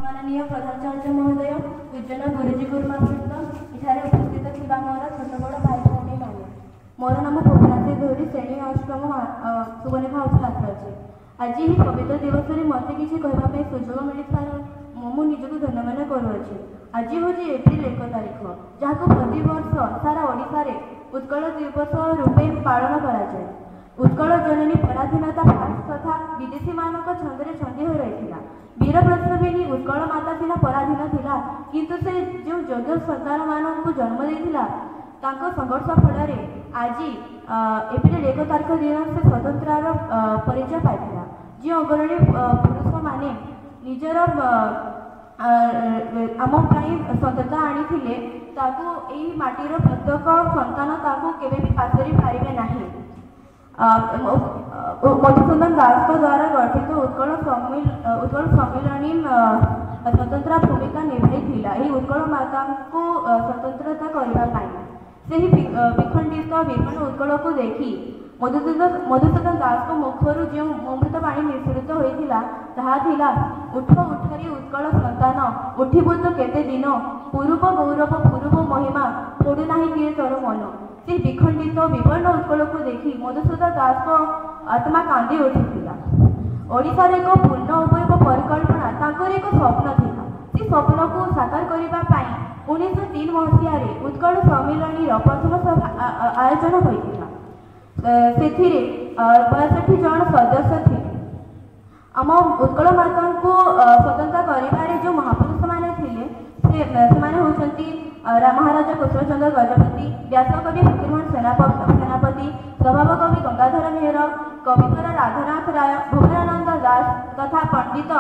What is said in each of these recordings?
सम्माननीय प्रधानाचार्य महोदय, पूजन गुरुजी गुरुमावृंद, इठारे उपस्थित थिबा मोर छोट बड़ भाई भौणी माने, मोर नाम भुवनाश्री गौरी, श्रेणी अष्टम सुवर्णरेखा हाउस छात्र अच्छे। आज ही पवित्र दिवस में मत किसी कहवाई सुजोग मिलता मु निजक धन्यवाद करुच्छे। आज हूँ एप्रिल 1 तारीख, जहाँ प्रति वर्ष सारा ओडिशा रे उत्कल दिवस रूपे पालन कराए। उत्कल जननी पराधीनता फ्रांस तथा विदेशी मानक छंदे छंदी हो रही है। वीर प्रसविनी उत्कल माता थिला पराधीन थिला, किंतु से जो योग्य संतान मानक जन्म देथिला तांको संघर्ष फल आज एप्रिल 1 तारीख दिन से स्वतंत्रार परिचय पाइथिला। जो अग्रणी पुरुष माने निजर आम स्वतंत्रता आनी माटीर प्रत्येक संतान ताकू केबे भी पासरी पारिबे नाही। मधुसूदन दास द्वारा गठित उत्कल सम्मिलनी स्वतंत्र भूमिका निभाई। उत्कल माता को स्वतंत्रता करने से विखंडित विपन्न उत्कल को देखी मधुसूदन दास को मुखर जो अमृत बाणी निःसृत होता उठ उठरी उत्कल संतान उठिबु तो केते दिन पूर्व गौरव पूर्व महिमा फोड़ू ना किए तोर मन। से विखंडित विपन्न उत्कल को देखी मधुसूदन दास को आत्मा कांदी उठिला। ओडिशार एक पूर्ण उभयक परिकल्पना तांकर एक स्वप्न था। से स्वप्न को साकार करने 1903 मसीह उत्कल सम्मिलनी प्रथम आयोजन होता। से 62 जन सदस्य थे। आम उत्कल माता को स्वतंत्र कर जो महापुरुष मैंने होती महाराज कुशलचंद्र गजपति, व्यासकवि फकीरमोहन सेनापति, स्वभाव कवि गंगाधर मेहर, कविवर राधानाथ राय, भुवनानंद दास तथा पंडित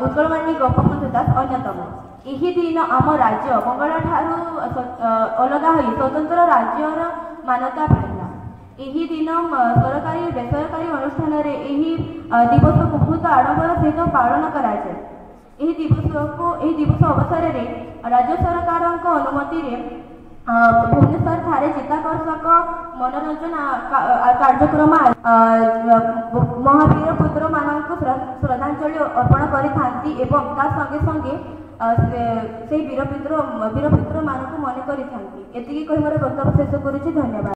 उत्कलवाणी गोपबंधु दास अन्यतम। यही दिन आम राज्य बंगाल ठारू अलग हो स्वतंत्र राज्यर मान्यता पाइला। यही दिन सरकारी बेसरकारी अनुष्ठान दिवस को बहुत आडंबर सहित पालन कराए। यह दिवस अवसर में राज्य सरकार अनुमति भुवनेश्वर ठारे चित्ताकर्षक मनोरंजन कार्यक्रम महावीर पुत्र मानक श्रद्धांजलि अर्पण करि एवं ता संगे संगे से वीरपुत्र मानक मन करि। एतिकी कहि मोर वक्तव्य शेष करुछि। धन्यवाद।